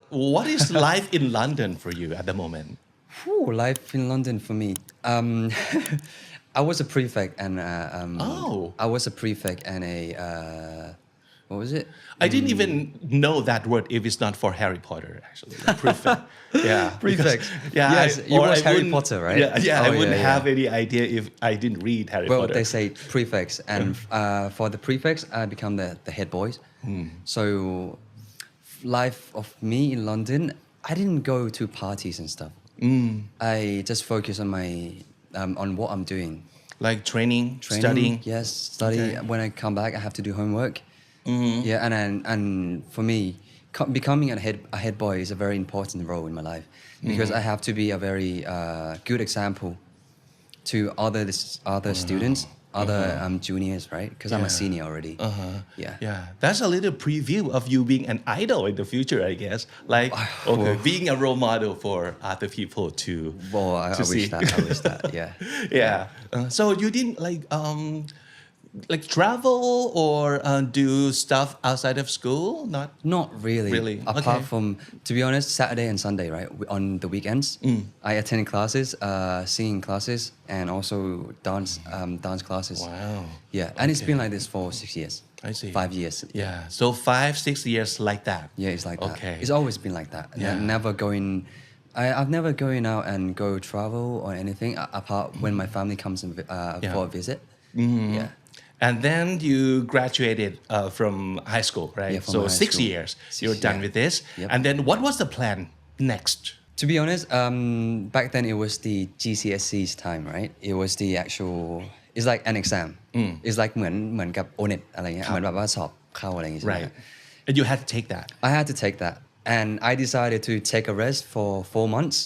what is life in London for you at the moment? Life in London for me. I was a prefect and I was a prefect and a what was it? I didn't even know that word if it's not for Harry Potter, actually. Like prefect. Yeah. Prefect. Yeah. Yes, you watched Harry Potter, right? Yeah, I wouldn't have any idea if I didn't read Harry Potter. Well, they say prefects, and for the prefects, I become the head boys. So, life of me in London, I didn't go to parties and stuff. I just focus on my on what I'm doing. Like training, studying. Yes, study. Okay. When I come back, I have to do homework. Yeah, and for me, becoming a head boy is a very important role in my life because I have to be a very good example to other students, other juniors, right? Because I'm a senior already. Yeah. That's a little preview of you being an idol in the future, I guess. Like, being a role model for other people to. Well, I wish that. Yeah. Yeah. So you didn't like travel or do stuff outside of school? Not really. Really? Apart from, to be honest, Saturday and Sunday, right? On the weekends, I attend classes, singing classes, and also dance classes. Wow. Yeah, and it's been like this for 6 years. I see. 5 years. Yeah. So 5-6 years like that. Yeah, it's like that. Okay. It's always been like that. Yeah. I've never going out and go travel or anything apart when my family comes in, for a visit. Yeah. And then you graduated from high school, right? Yeah, from so high 6 school. years, you're done with this. Yep. And then what was the plan next? To be honest, back then it was the GCSE's time, right? It was the actual, it's like an exam. It's like เหมือนกับ O-NET อะไรเงี้ยเหมือนแบบว่าสอบเข้าอะไรอย่างเงี้ย Right. And you had to take that. I had to take that. And I decided to take a rest for 4 months.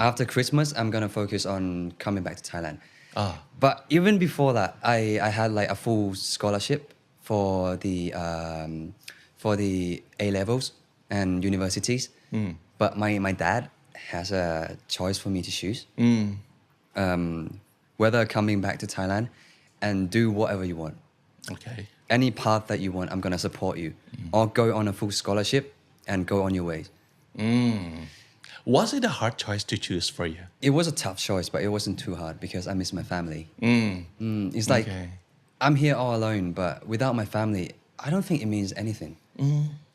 After Christmas, I'm going to focus on coming back to Thailand. But even before that, I had like a full scholarship for the A levels and universities. But my dad has a choice for me to choose. Whether coming back to Thailand and do whatever you want. Okay. Any path that you want, I'm gonna support you. Or go on a full scholarship and go on your way. Was it a hard choice to choose for you? It was a tough choice, but it wasn't too hard because I miss my family. It's like I'm here all alone, but without my family, I don't think it means anything.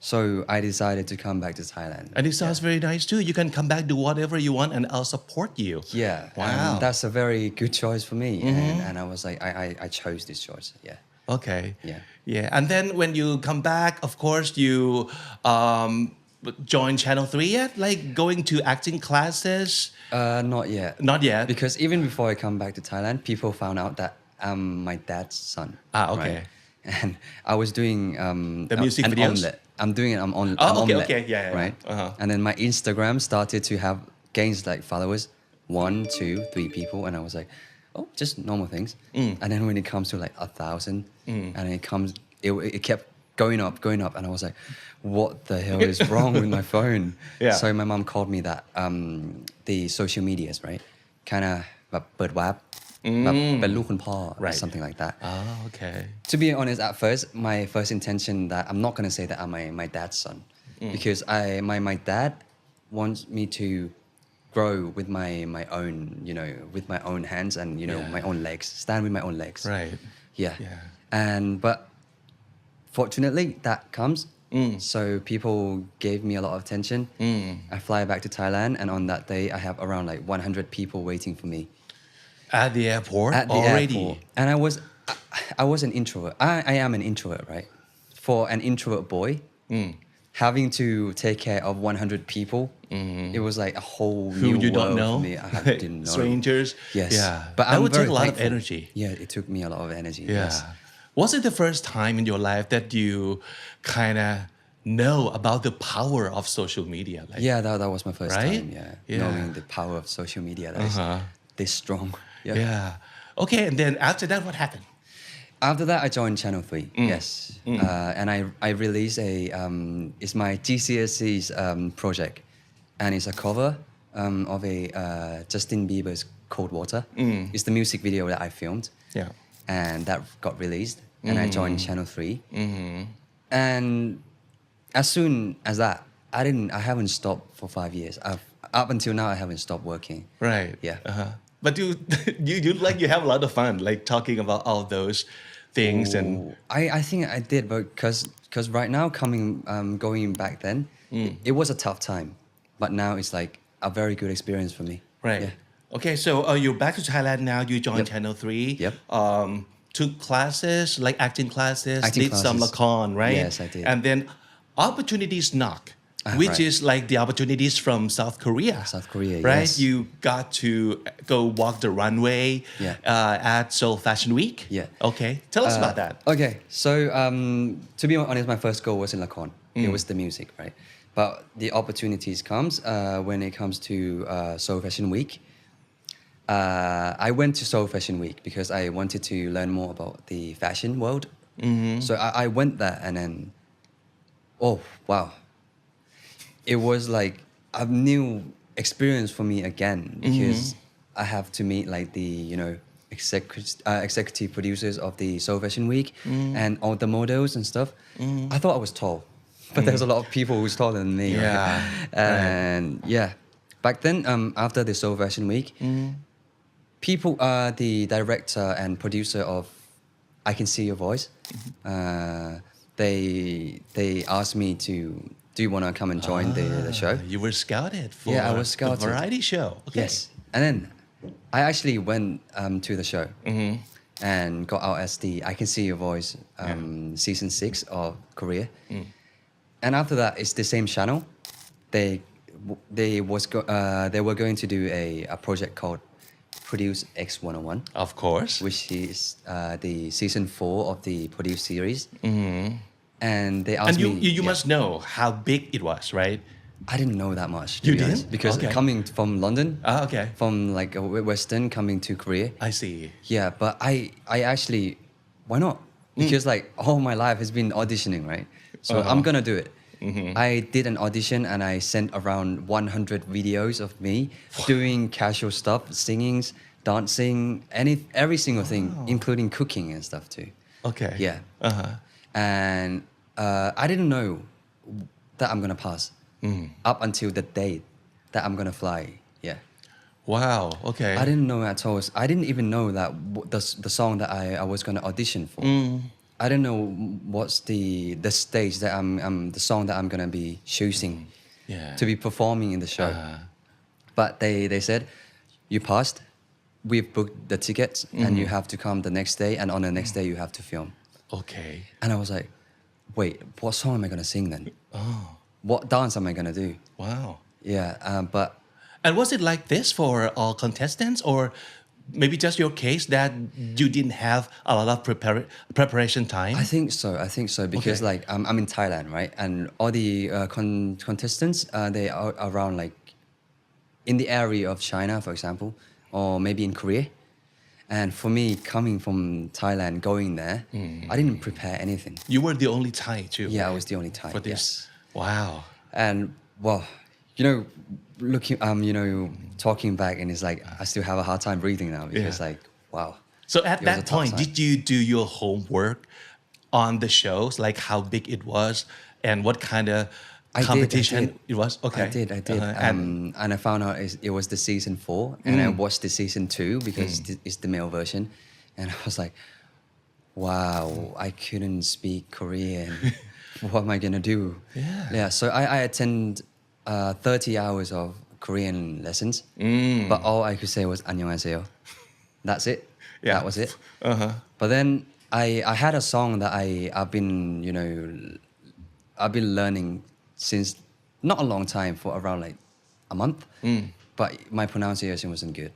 So I decided to come back to Thailand. And it sounds very nice too. You can come back, do whatever you want, and I'll support you. Yeah. Wow. That's a very good choice for me. And I was like, I chose this choice. Yeah. Okay. Yeah. And then when you come back, of course, you join Channel 3 yet? Like going to acting classes? Not yet. Not yet? Because even before I come back to Thailand, people found out that I'm my dad's son. Okay. Right? And I was doing the music an videos? omelette. I'm doing it. I'm on. Okay. Yeah. Right. And then my Instagram started to have gains like followers, 1, 2, 3 people, and I was like, oh, just normal things. And then when it comes to like 1,000, and it kept going up, and I was like, what the hell is wrong with my phone? Yeah. So my mom called me that the social medias, right? Kind of แบบเปิดวาร์ปแบบเป็นลูกคุณพ่อ something like that. Okay. To be honest, at first, my first intention that I'm not gonna say that I'm my dad's son, because my dad wants me to grow with my own, with my own hands and my own legs, stand with my own legs. Right. Yeah. But fortunately, that comes. So people gave me a lot of attention. I fly back to Thailand, and on that day, I have around like 100 people waiting for me. At the airport At the already? Airport. And I was an introvert. I am an introvert, right? For an introvert boy, having to take care of 100 people, it was like a whole Who new you world don't know? for me. I didn't know. Strangers? Yes. Yeah. But that I'm would very take a lot thankful. of energy. Yeah, it took me a lot of energy. Yeah. Yes. Was it the first time in your life that you kind of know about the power of social media? Like, Yeah, that was my first Right? time. Yeah. Yeah. Knowing the power of social media that is this strong. Yeah. Okay, and then after that, what happened? After that, I joined Channel 3. Yes. And I released it's my GCSE's project. And it's a cover of a Justin Bieber's Cold Water. It's the music video that I filmed. Yeah. And that got released. And I joined Channel 3. And as soon as that, I haven't stopped for 5 years. Up until now I haven't stopped working. Right. Yeah. But you like you have a lot of fun like talking about all those things and I think I did, but because right now going back then, it was a tough time, but now it's like a very good experience for me. right. Yeah. Okay, so you're back to Thailand now. You joined Yep. Channel 3. Yep. Took classes like acting classes. Acting did some classes. lakon, right? Yes, I did. And then opportunities knock. Which right. is like the opportunities from South Korea. South Korea, right? yes. You got to go walk the runway at Seoul Fashion Week. Yeah. Okay, tell us about that. Okay, so to be honest, my first goal was in Lakon. It was the music, right? But the opportunities comes when it comes to Seoul Fashion Week. I went to Seoul Fashion Week because I wanted to learn more about the fashion world. So I went there and then, oh wow, it was like a new experience for me again because I have to meet like the executive producers of the Seoul Fashion Week and all the models and stuff. I thought I was tall, but there's a lot of people who's taller than me. Yeah, right? And yeah, back then after the Seoul Fashion Week, people the director and producer of I Can See Your Voice. They asked me to. Do you want to come and join the show? You were scouted for I was scouted. a variety show. Okay. Yes. And then I actually went to the show and got out as the I Can See Your Voice season 6 of Korea. And after that, it's the same channel. They were going to do a project called Produce X101. Of course. Which is the season 4 of the Produce series. And they asked me. And you yeah. must know how big it was, right? I didn't know that much. You didn't? Because coming from London, okay. from like a Western coming to Korea. I see. Yeah, but I actually, why not? Because like all my life has been auditioning, right? So I'm gonna do it. I did an audition and I sent around 100 videos of me doing casual stuff, singings, dancing, every single thing, including cooking and stuff too. Okay. Yeah. And I didn't know that I'm gonna pass up until the day that I'm gonna fly. Yeah. Wow. Okay. I didn't know at all. I didn't even know that the song that I was gonna audition for. I didn't know what's the stage that the song that I'm gonna be choosing to be performing in the show. But they said, you passed. We've booked the tickets and you have to come the next day. And on the next day you have to film. Okay. And I was like, wait, what song am I gonna sing then? What dance am I gonna do? Wow. Yeah, but. And was it like this for all contestants, or maybe just your case that you didn't have a lot of preparation time? I think so because like I'm in Thailand, right? And all the contestants they are around like in the area of China, for example, or maybe in Korea. And for me, coming from Thailand, going there, I didn't prepare anything. You were the only Thai too. Yeah, I was the only Thai for this. Yeah. Wow. And well, looking, talking back, and it's like I still have a hard time breathing now because like, wow. So at that point, did you do your homework on the shows, like how big it was and what kind of competition it was? Okay. I did. And I found out it was the season 4, and I watched the season 2 because it's the male version, and I was like, wow, I couldn't speak Korean. What am I gonna do? Yeah. So I attend 30 hours of Korean lessons, but all I could say was 안녕하세요. That's it. Yeah. That was it. But then I had a song that I've been learning since not a long time, for around like a month, but my pronunciation wasn't good.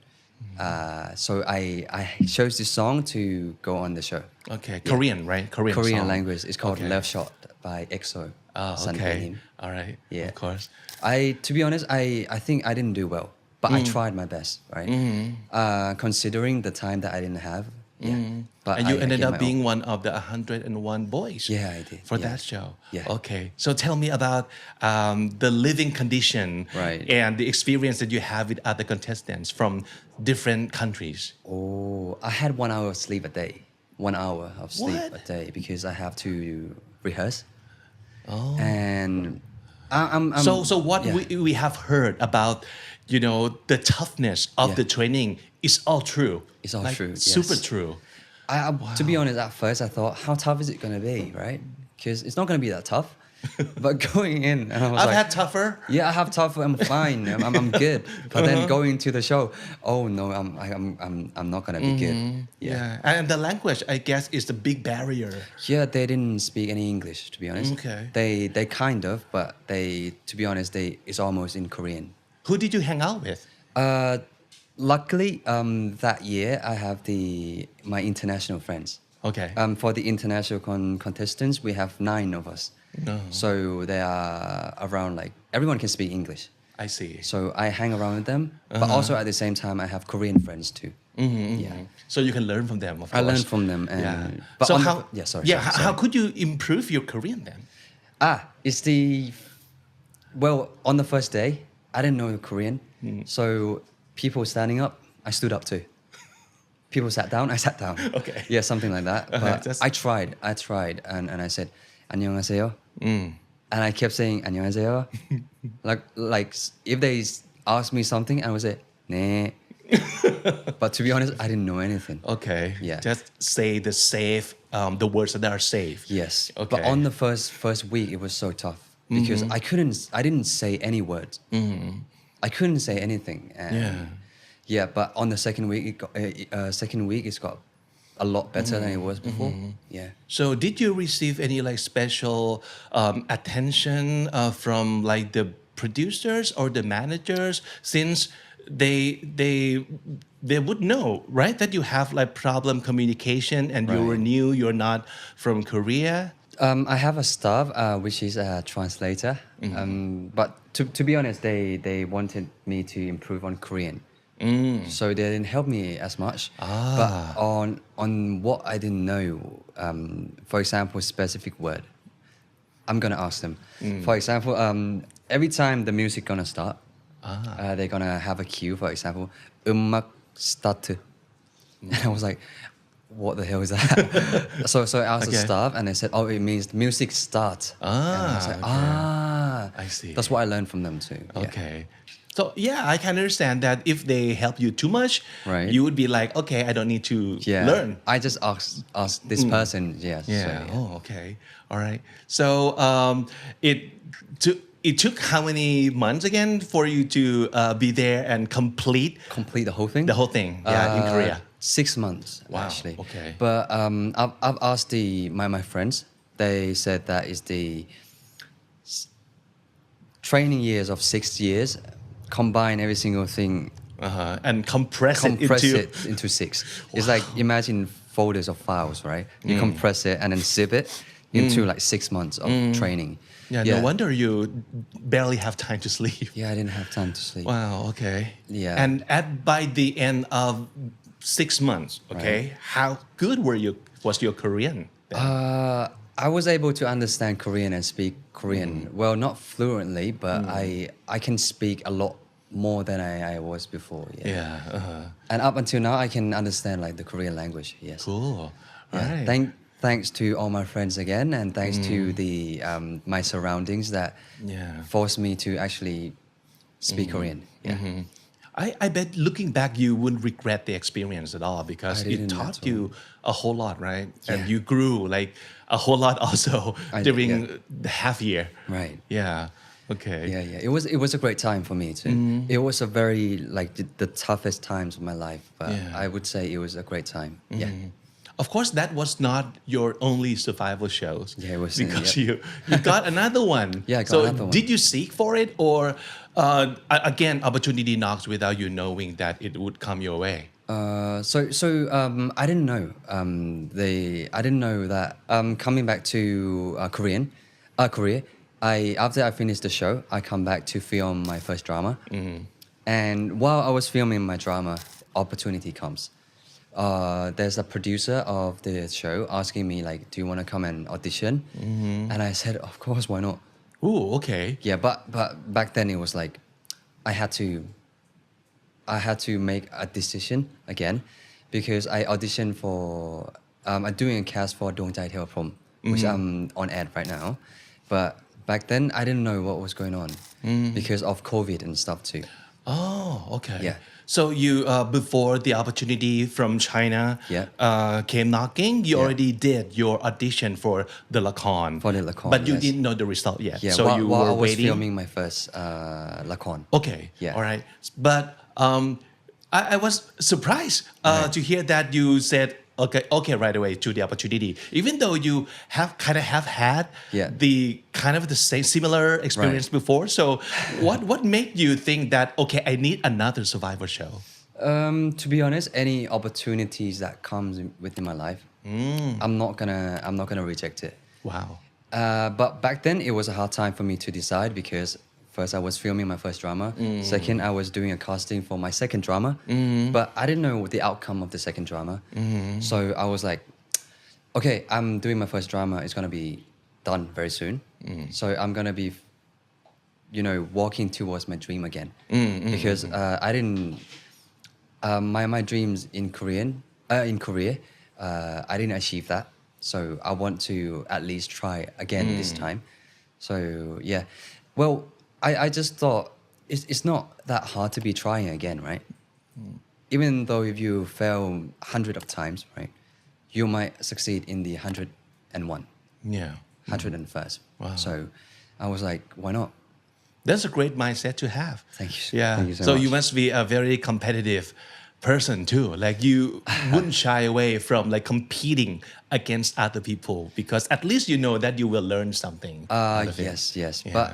So I chose this song to go on the show. Okay, Korean, right? Korean song. Language. It's called Love Shot by EXO. Okay. All right. Yeah. Of course. To be honest, I think I didn't do well, but I tried my best, right? Considering the time that I didn't have. Yeah. But and you ended up being one of the 101 boys. Yeah, I did. For that show. Yeah. Okay. So tell me about the living condition and the experience that you have with other contestants from different countries. Oh, I had 1 hour of sleep a day. 1 hour of sleep a day because I have to rehearse. And So what we have heard about, the toughness of the training is all true. It's all true. Yes. Super true. To be honest, at first I thought, how tough is it going to be, right? Because it's not going to be that tough. But going in, and I was I've like, had tougher. Yeah, I have tougher. I'm fine. I'm good. But then going to the show, oh no, I'm not gonna be good. Yeah. And the language, I guess, is the big barrier. Yeah, they didn't speak any English, to be honest. Okay. They kind of, but to be honest, it's almost in Korean. Who did you hang out with? Luckily, that year I have my international friends. Okay. For the international contestants, we have 9 of us. So they are around everyone can speak English. I see. So I hang around with them, but also at the same time I have Korean friends too. Yeah. So you can learn from them, of course. I learn from them. And, Yeah. But So sorry. how could you improve your Korean then? It's on the first day I didn't know Korean, so people standing up, I stood up too. People sat down, I sat down. Okay. Yeah, something like that. But That's- I tried, and I said, 안녕하세요. And I kept saying, 안녕하세요. like if they asked me something, I would say, 네. But to be honest, I didn't know anything. Okay. Yeah. Just say the words that are safe. Yes. Okay. But on the first week, it was so tough because I didn't say any words. I couldn't say anything. And yeah, but on the second week, it's got a lot better than it was before. Yeah. So did you receive any special attention from the producers or the managers, since they would know, right, that you have problem communication and you were new, you're not from Korea? I have a staff which is a translator, but to be honest, they wanted me to improve on Korean. So they didn't help me as much. But on what I didn't know, for example, specific word, I'm gonna ask them. For example, every time the music gonna start, they're gonna have a cue. For example, 음악 start. And I was like, what the hell is that? so I asked the staff, and they said, oh, it means music start. And I was like, I see. That's what I learned from them too. Okay. So yeah, I can understand that if they help you too much, right, you would be like, okay, I don't need to learn. I just asked this person. Yes. Yeah. So, Oh, okay. All right. So it took how many months again for you to be there and complete the whole thing? The whole thing. Yeah, in Korea. 6 months. Wow. Actually. Okay. But I've asked my friends. They said that is the training years of 6 years. Combine every single thing and compress it into 6. It's like, imagine folders of files, right? You compress it and then zip it into 6 months of training. Yeah, no wonder you barely have time to sleep. Yeah, I didn't have time to sleep. Wow, okay. Yeah. And by the end of 6 months, okay, how good was your Korean then? I was able to understand Korean and speak Korean. Well, not fluently, but I can speak a lot more than I was before. Yeah. And up until now, I can understand the Korean language. Yes. Cool. All right. Thanks to all my friends again, and thanks to my surroundings that forced me to actually speak Korean. Yeah. I bet looking back, you wouldn't regret the experience at all, because it taught you a whole lot, right? And you grew a whole lot also during the half year. Right. Yeah. Okay. Yeah. It was a great time for me too. It was a very the toughest times of my life, but I would say it was a great time. Yeah. Of course, that was not your only survival shows. Yeah, it was, because you got another one. Yeah, I got another one. Did you seek for it, or again, opportunity knocks without you knowing that it would come your way? I didn't know. I didn't know that coming back to Korea. After I finished the show, I come back to film my first drama. And while I was filming my drama, opportunity comes. There's a producer of the show asking me do you want to come and audition? And I said, of course, why not? Ooh, okay. Yeah, but back then it was I had to make a decision again, because I auditioned for I'm doing a cast for ดวงใจเทวพรหม which I'm on air right now, but back then I didn't know what was going on because of COVID and stuff too. Oh, okay. Yeah. So you before the opportunity from China came knocking, you already did your audition for the lakon. For the lakon, but you yes. didn't know the result yet. Yeah, so while, you while were I was waiting. filming my first lakon. Okay. Yeah. All right. But I was surprised to hear that you said okay right away to the opportunity, even though you have had the kind of the same similar experience before. So what made you think that okay, I need another Survivor show? To be honest, any opportunities that comes within my life, I'm not gonna reject it. Wow. But back then it was a hard time for me to decide because first I was filming my first drama. Second, I was doing a casting for my second drama. But I didn't know the outcome of the second drama. So I was like, okay, I'm doing my first drama. It's gonna be done very soon. So I'm gonna be, walking towards my dream again. Because I didn't. My dreams in Korea, I didn't achieve that. So I want to at least try again this time. So yeah, well, I just thought it's not that hard to be trying again, right? Even though if you fail 100 of times, right, you might succeed in the 101. Yeah. 101st. Wow. So I was like, why not? That's a great mindset to have. Thank you. Yeah. Thank you so So much. you must be a very competitive person too. Like you wouldn't shy away from like competing against other people because at least you know that you will learn something. Out of it. Yes. Yeah. But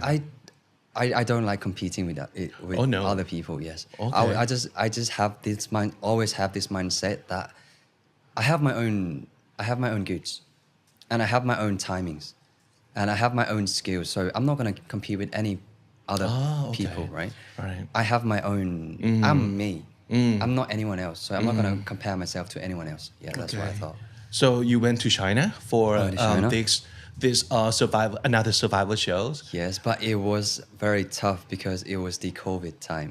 I don't like competing with other people. Yes. Okay. I just have this always have this mindset that I have my own goods, and I have my own timings, and I have my own skills. So I'm not gonna compete with any other people, right? Right. I have my own. I'm me. I'm not anyone else. So I'm not gonna compare myself to anyone else. Yeah, that's what I thought. So you went to China for China. this another survival shows. Yes, but it was very tough because it was the COVID time.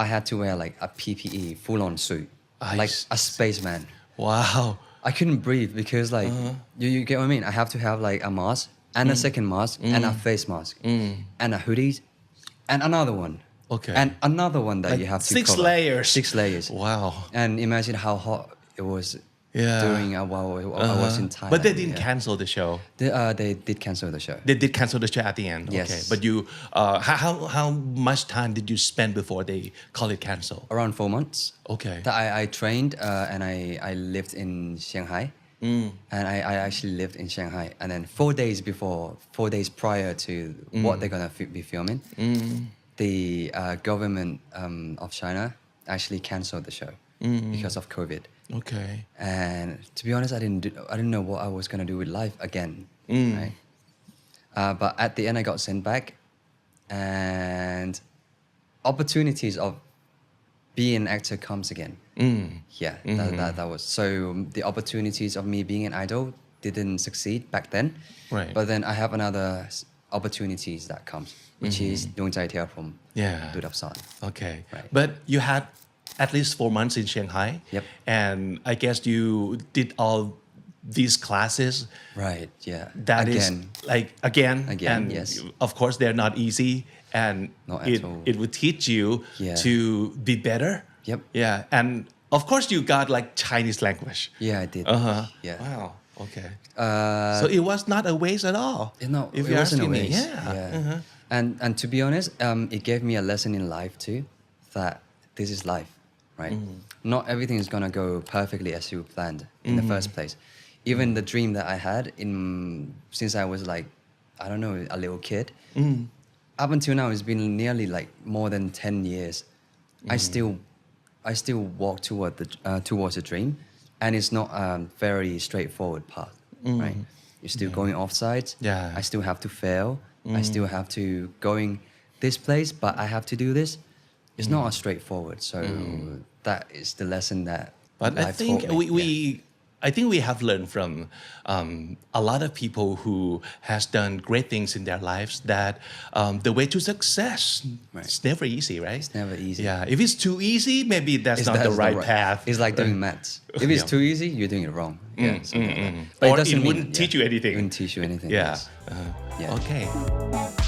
I had to wear like a PPE, full-on suit, like a spaceman. Wow. I couldn't breathe because like you get what I mean. I have to have like a mask and a second mask and a face mask and a hoodie and another one. Okay. And another one that you have to six cover. layers. 6 layers. Wow. And imagine how hot it was during while I was in Thailand. But they didn't cancel the show. They did cancel the show. They did cancel the show at the end. Yes. Okay. But you, how much time did you spend before they call it cancel? Around 4 months. Okay. That I trained and I lived in Shanghai. And I actually lived in Shanghai. And then 4 days prior to what they're gonna be filming, the government of China actually canceled the show because of COVID. Okay. And to be honest, I didn't know what I was gonna do with life again, right? But at the end, I got sent back, and opportunities of being an actor comes again. Yeah, that was so. The opportunities of me being an idol didn't succeed back then, Right. But then I have another opportunities that comes, which is ดวงใจเทียมผม ดูดับซ้อน Okay. Right. But you had at least 4 months in Shanghai. Yep. And I guess you did all these classes. Right. Yeah. That is Again. like again. Again, And yes. of course, they're not easy, and Not at all. it would teach you Yeah. to be better. Yep. Yeah. And of course, you got like Chinese language. Yeah, I did. Yeah. Wow. Okay. So it was not a waste at all. No, if it you're wasn't a asking me. waste. Yeah. And to be honest, it gave me a lesson in life too, that this is life, right? Not everything is gonna go perfectly as you planned in the first place. Even the dream that I had since I was like, I don't know, a little kid, up until now, it's been nearly like more than 10 years. I still walk towards a dream, and it's not a very straightforward path, right? You're still going off sides. Yeah. I still have to fail. I still have to going this place, but I have to do this. It's not as straightforward. So that is the lesson that But I life think taught me. I think we have learned from a lot of people who has done great things in their lives that the way to success is never easy, right? It's never easy. Yeah, if it's too easy, maybe that's not the right path. It's like doing maths. If it's too easy, you're doing it wrong. Yeah, something like that. But Or it doesn't it wouldn't teach you anything. It wouldn't teach you anything. Yeah. Yes. Yeah. Okay.